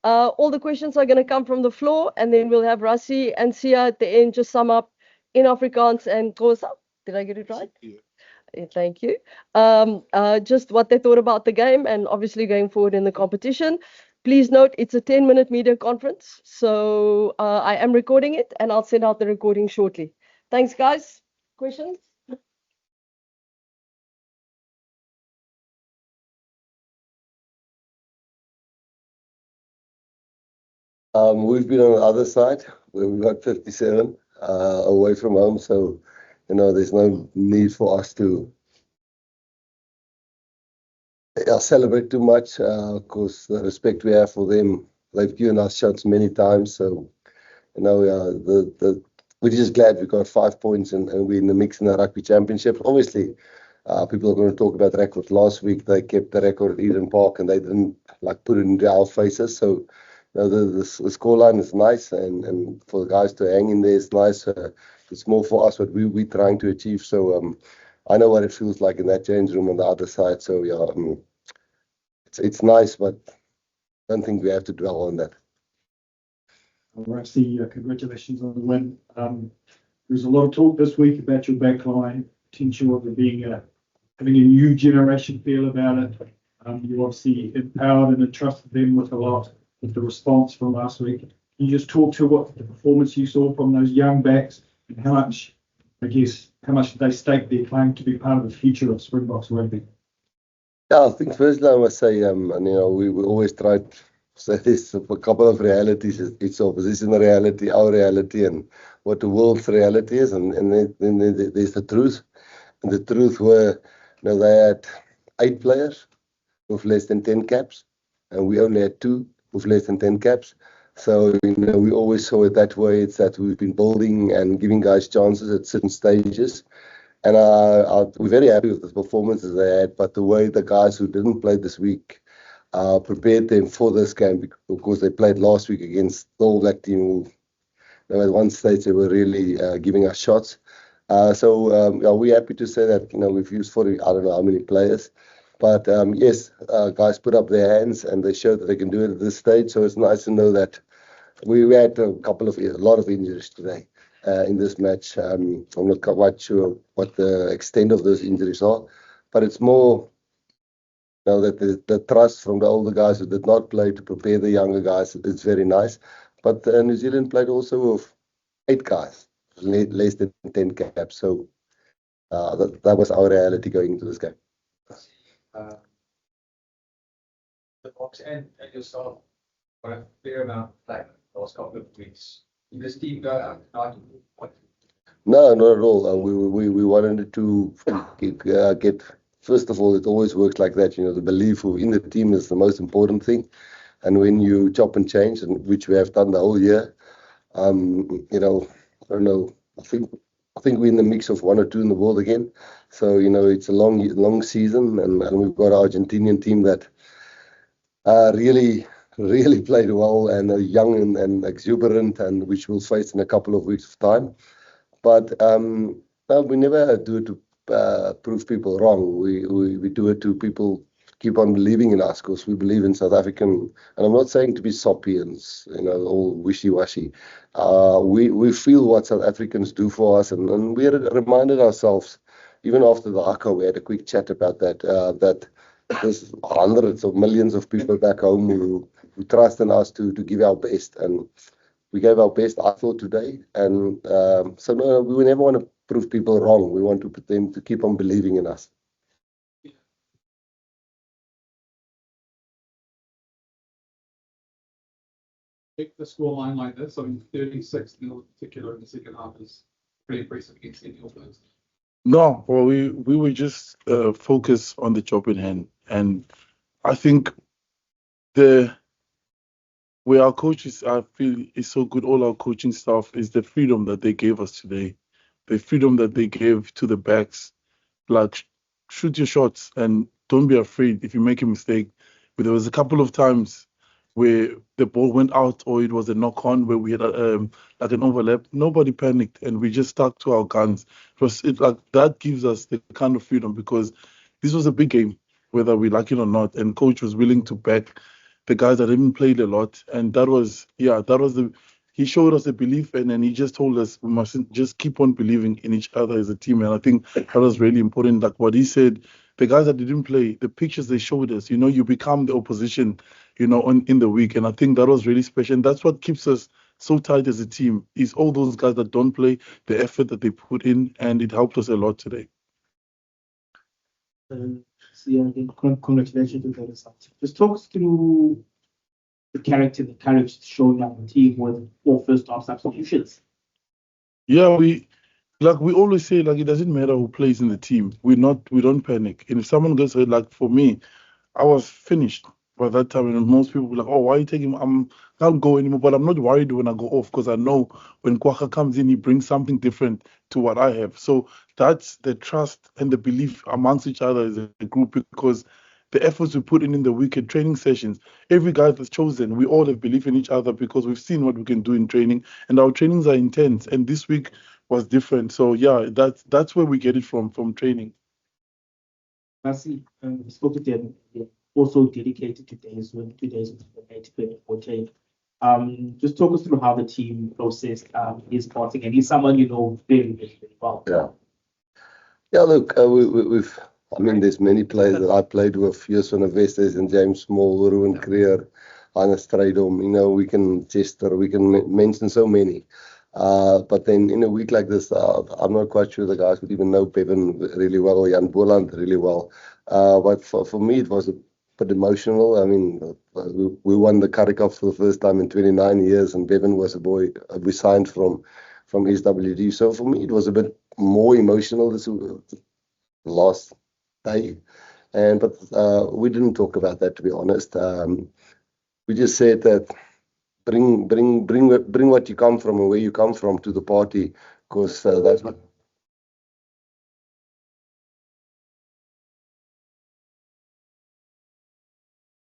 All the questions are going to come from the floor, and then we'll have Rassie and Sia at the end just sum up in Afrikaans and Xhosa. Did I get it right? Thank you. Just what they thought about the game and obviously going forward in the competition. Please note it's a 10-minute media conference, so I am recording it and I'll send out the recording shortly. Thanks, guys. Questions? We've been on the other side where we got 57 away from home, so there's no need for us to celebrate too much. Of course, the respect we have for them, they've given us shots many times, so we're just glad we got 5 points and we're in the mix in the rugby championship. Obviously, people are going to talk about the record. Last week they kept the record at Eden Park and they didn't put it into our faces. So the scoreline is nice, and for the guys to hang in there is nice. It's more for us what we're trying to achieve. So I know what it feels like in that change room on the other side. So yeah, it's nice, but I don't think we have to dwell on that. Rassie, congratulations on the win. There's a lot of talk this week about your backline, potential of it being having a new generation feel about it. You obviously empowered and entrusted them with a lot with the response from last week. Can you just talk to what the performance you saw from those young backs and how much did they stake their claim to be part of the future of Springboks rugby? Yeah, I think firstly I must say, we always try to say this, a couple of realities. It's opposition reality, our reality, and what the world's reality is, and then there's the truth. And the truth were, they had 8 players with less than 10 caps, and we only had 2 with less than 10 caps. So, we always saw it that way. It's that we've been building and giving guys chances at certain stages. And we're very happy with the performances they had, but the way the guys who didn't play this week prepared them for this game, because they played last week against the All Black team who, at one stage, they were really giving us shots. So we're happy to say that, we've used 40, I don't know how many players. But yes, guys put up their hands and they showed that they can do it at this stage. So it's nice to know that we had a lot of injuries today in this match. I'm not quite sure what the extent of those injuries are, but it's more that the trust from the older guys who did not play to prepare the younger guys. It's very nice. But New Zealand played also with 8 guys, less than 10 caps. So that was our reality going into this game. The Boks and yourself got a fair amount of play the last couple of weeks. Did this team go out tonight? No, not at all. We wanted to get, first of all, it always works like that. The belief in the team is the most important thing. And when you chop and change, and which we have done the whole year, I don't know, I think we're in the mix of 1 or 2 in the world again. So, it's a long season, and we've got our Argentinian team that really played well and are young and exuberant, and which we'll face in a couple of weeks' time. But we never do it to prove people wrong. We do it to people keep on believing in us, because we believe in South African. And I'm not saying to be soppy and all wishy-washy. We feel what South Africans do for us, and we reminded ourselves, even after the ACA, we had a quick chat about that there's hundreds of millions of people back home who trust in us to give our best, and we gave our best, I thought, today. And so no, we never want to prove people wrong. We want to put them to keep on believing in us. Take the score line like this, 36 in particular in the second half is pretty impressive against any of those. No, well, we were just focused on the job in hand, and I think where our coaches, I feel, is so good. All our coaching staff is the freedom that they gave us today, the freedom that they gave to the backs. Like, shoot your shots and don't be afraid if you make a mistake. But there was a couple of times where the ball went out or it was a knock-on where we had like an overlap. Nobody panicked and we just stuck to our guns. That gives us the kind of freedom, because this was a big game, whether we like it or not. And coach was willing to back the guys that haven't played a lot. And that was he showed us the belief, and then he just told us we mustn't just keep on believing in each other as a team. And I think that was really important. Like what he said, the guys that didn't play, the pictures they showed us, you become the opposition, in the week. And I think that was really special. And that's what keeps us so tight as a team, is all those guys that don't play, the effort that they put in, and it helped us a lot today. Again, congratulations on the result. Just talk us through the character, the courage shown by the team with all first half substitutions. Yeah, we always say, like, it doesn't matter who plays in the team. We don't panic. And if someone gets hurt, like for me, I was finished by that time, and most people were like, "Oh, why are you taking him? I can't go anymore." But I'm not worried when I go off, because I know when Kwaka comes in, he brings something different to what I have. So that's the trust and the belief amongst each other as a group, because the efforts we put in the week at training sessions, every guy that's chosen, we all have belief in each other, because we've seen what we can do in training, and our trainings are intense. And this week was different. So yeah, that's where we get it from training. Rassie, spoke to them, also dedicated to days when 2 days of the 2014. Just talk us through how the team processed his passing, and he's someone very, very, very well. Yeah, look, I mean, there's many players that I played with, Jus van der Westhuizen and James Small, Ruben Creer, Hannes Strydom, we can Chester, we can mention so many. But then in a week like this, I'm not quite sure the guys would even know Bevan really well, Jan Boland really well. But for me, it was a bit emotional. I mean, we won the Currie Cup for the first time in 29 years, and Bevan was a boy we signed from SWD. So for me, it was a bit more emotional this last day. But we didn't talk about that, to be honest. We just said that bring what you come from and where you come from to the party, because that's what.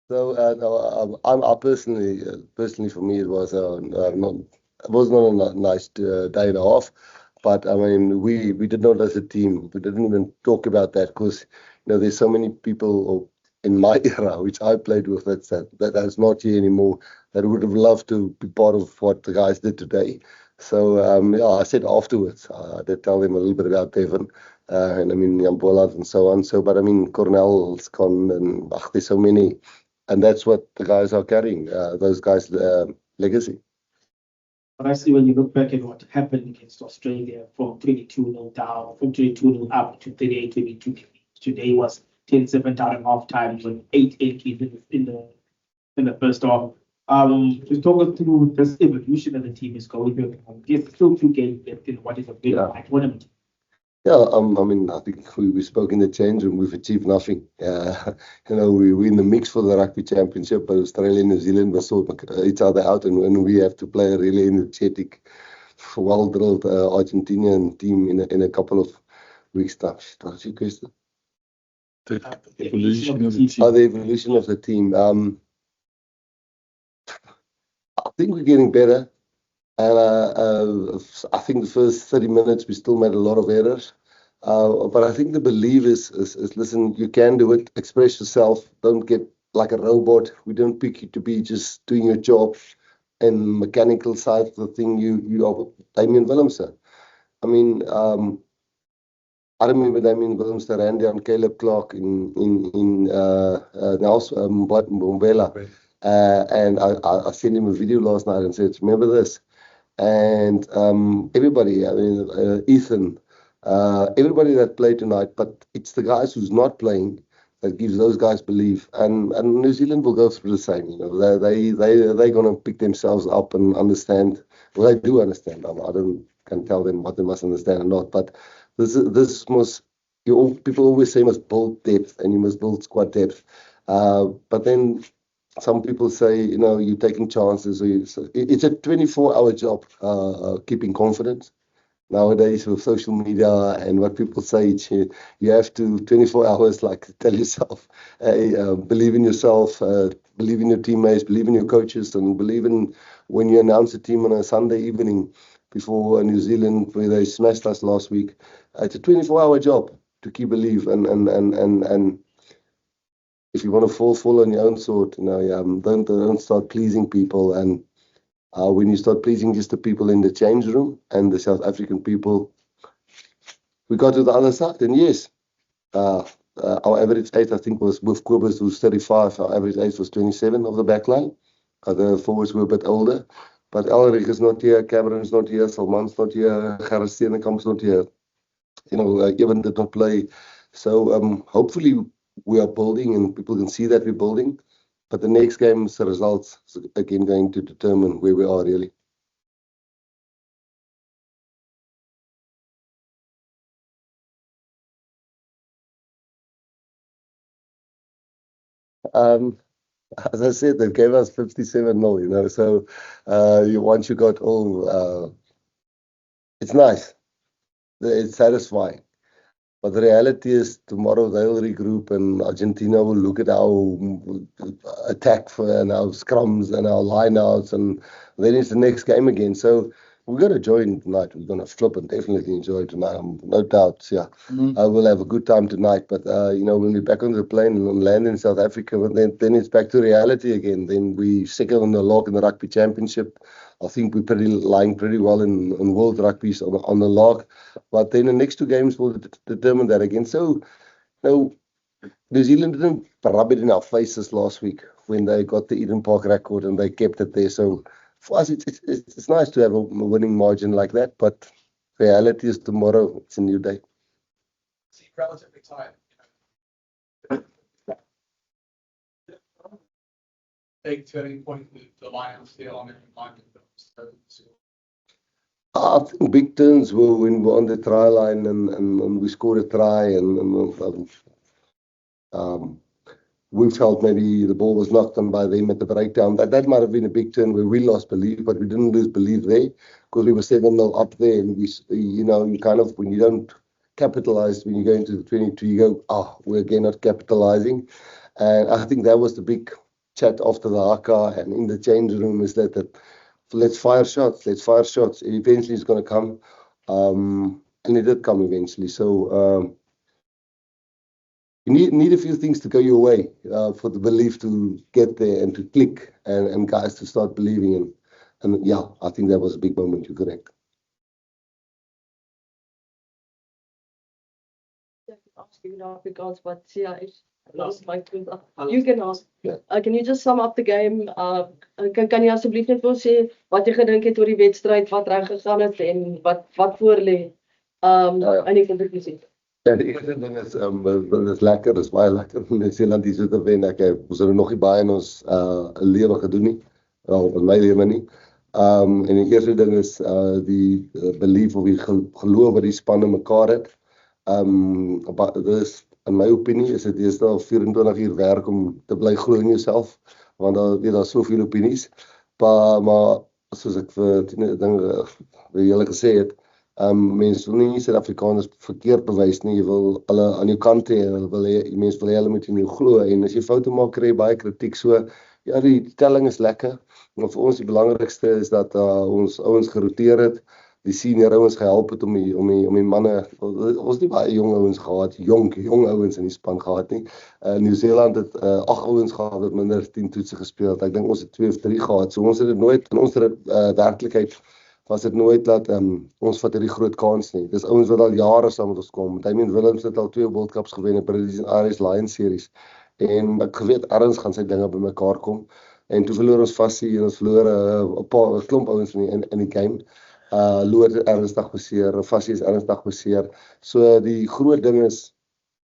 So I personally for me it was not a nice day and a half, but I mean we did not as a team, we didn't even talk about that, because there's so many people in my era which I played with that's not here anymore, that would have loved to be part of what the guys did today. So I said afterwards, I did tell them a little bit about Bevan, and I mean Jan Boland and so on. So, but I mean Cornel's gone, and there's so many, and that's what the guys are carrying. Those guys' legacy. But I see when you look back at what happened against Australia, from 22-0 down, from 22-0 up to 38-22. Today was 10-7 down at half time with 8 kids in the first half. Just talk us through this evolution that the team is going through. There's still 2 games left in what is a big tournament. Yeah, I mean, I think we spoke in the change room. We've achieved nothing. We're in the mix for the rugby championship, but Australia and New Zealand will sort each other out, and when we have to play a really energetic, well-drilled Argentinian team in a couple of weeks' time. What's your question? The evolution of the team. The evolution of the team. I think we're getting better. And I think the first 30 minutes we still made a lot of errors. But I think the belief is listen, you can do it, express yourself, don't get like a robot. We don't pick you to be just doing your job and mechanical side of the thing. You are Damien Willemse. I mean, I remember Damien Willemse, Randy and Caleb Clark in Nelson Mbombela. And I sent him a video last night and said, remember this? And everybody, I mean, Ethan, everybody that played tonight, but it's the guys who's not playing that gives those guys belief. And New Zealand will go through the same. They're going to pick themselves up and understand. Well, they do understand. I can tell them what they must understand or not. But this must, people always say must build depth, and you must build squad depth. But then some people say, you're taking chances. It's a 24-hour job, keeping confidence. Nowadays with social media and what people say, you have to 24 hours, like tell yourself, hey, believe in yourself, believe in your teammates, believe in your coaches, and believe in when you announce a team on a Sunday evening before New Zealand, where they smashed us last week. It's a 24-hour job to keep belief and if you want to fall on your own sword. Don't start pleasing people. And when you start pleasing just the people in the change room and the South African people, we got to the other side. And yes, our average age, I think, was with Kobus, who's 35. Our average age was 27 of the backline. The forwards were a bit older. But Elrich is not here, Cameron's not here, Salman's not here, Gerrit Steenekamp's not here. Even did not play. So hopefully we are building and people can see that we're building. But the next game's results is again going to determine where we are really. As I said, they gave us 57-0, so once you got all, it's nice, it's satisfying. But the reality is tomorrow they'll regroup and Argentina will look at our attack and our scrums and our lineouts, and then it's the next game again. So we're going to join tonight. We're going to flip and definitely enjoy tonight. No doubt, yeah. I will have a good time tonight. But, when we're back on the plane and land in South Africa, then it's back to reality again. Then we second on the log in the Rugby Championship. I think we're lying pretty well in World Rugby on the log. But then the next two games will determine that again. So, New Zealand didn't rub it in our faces last week when they got the Eden Park record and they kept it there. So for us, it's nice to have a winning margin like that. But reality is tomorrow, it's a new day. See, relatively tight. Big turning point with the Lions deal on I think big turns were when we're on the try line and we scored a try and we felt maybe the ball was knocked on by them at the breakdown. That might have been a big turn where we lost belief, but we didn't lose belief there because we were 7-0 up there. And you kind of, when you don't capitalize, when you go into the 22, you go, we're again not capitalizing. And I think that was the big chat after the haka and in the change room is that let's fire shots. Eventually it's going to come. And it did come eventually. So you need a few things to go your way for the belief to get there and to click and guys to start believing in. And yeah, I think that was a big moment. You're correct. Ask you in Afrikaans, but yeah, you can ask. Yeah. Can you just sum up the game? Kan jy asseblief net vir ons sê wat jy gedink het oor die wedstryd, wat reg gegaan het en wat voor lê in die kompetisie? Ja, die eerste ding is, is lekker, is baie lekker om New Zealand hier so te wen. Ons het nog nie baie in ons lewe gedoen nie, wel in my lewe nie. En die eerste ding is die belief of die geloof wat die spanne mekaar het. Dus in my opinie is dit eerst al 24 uur werk om te bly glo in jouself, want daar soveel opinies. Maar soos ek vir julle gesê het, mense wil nie Suid-Afrikaners verkeerd bewys nie. Jy wil hulle aan jou kant hê, mense wil hulle met in jou glo, en as jy foute maak, kry jy baie kritiek. So ja, die telling is lekker, maar vir ons die belangrikste is dat ons ouens geroteer het, die senior ouens gehelp het om die manne, ons nie baie jong ouens gehad, jong ouens in die span gehad nie. New Zealand het 8 ouens gehad wat minder 10 toetse gespeel het. Ek dink ons het 2 of 3 gehad, so ons het dit nooit, in ons werklikheid was dit nooit dat ons vat hierdie groot kans nie. Dis ouens wat al jare saam met ons kom. Damien Willems het al 2 World Cups gewen in British en Irish Lions series. En ek geweet ergens gaan sy dinge bymekaar kom. En toe verloor ons Rassie en ons verloor 'n klomp ouens in die game. Loor het ernstig beseer, Rassie is ernstig beseer. So die groot ding is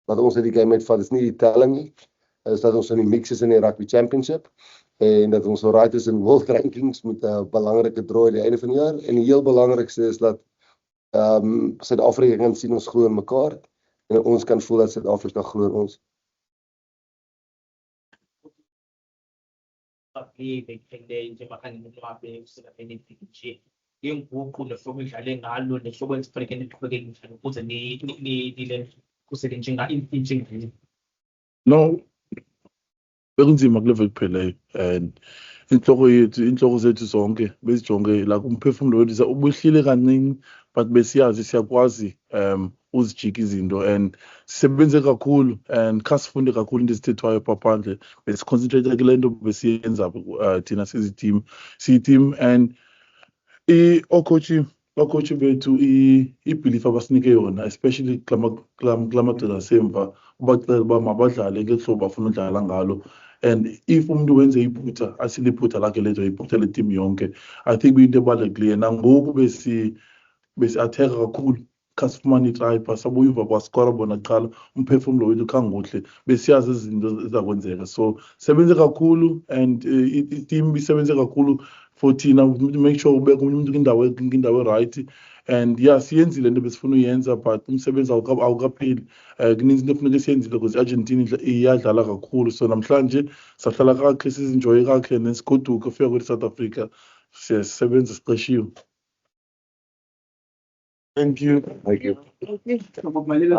wat ons uit die game uitvat is nie die telling nie. Is dat ons in die mix is in die Rugby Championship. En dat ons alright is in world rankings met 'n belangrike draai aan die einde van die jaar. En die heel belangrikste is dat Suid-Afrika kan sien ons glo in mekaar en ons kan voel dat Suid-Afrika glo in ons. No, bekunzima kuleve kuphela and inhloko zethu zonke bezijonge la umphefumulo wethu ubuhlile kancane but besiyazi siyakwazi uzijike izinto and sisebenze kakhulu and khasifunde kakhulu into ezithethwayo pha phandle besiconcentrate kule nto besiyenza thina siyi-team and ocoach bethu i-belief abasinike yona especially kula madoda asemva ubacela uba mabadlale ngeli hlobo bafuna udlala ngalo and if umuntu wenze iphutha asiliphutha lakhe lezo iphutha le-team yonke I think kuyinto ebalulekileyo nangoku besi-atheka kakhulu khasifumane itrayipa sabuyiva kwaskora bona kuqala umphefumlo wethu khanguhle besiyazi izinto ezizakwenzeka so sebenze kakhulu and i-team isebenze kakhulu for thina to make sure ubeka umuntu kwindawo right and yeah siyenzile into besifuna uyenza but umsebenzi awukapheli kuninzi into efuneka siyenzile because i-Argentina iyadlala kakhulu so namhlanje sahlala kakhe sizinjoye kakhe nesigoduka fika kweli South Africa sisebenza siqeshiwe. Thank you. Thank you. Thank you. Some of my little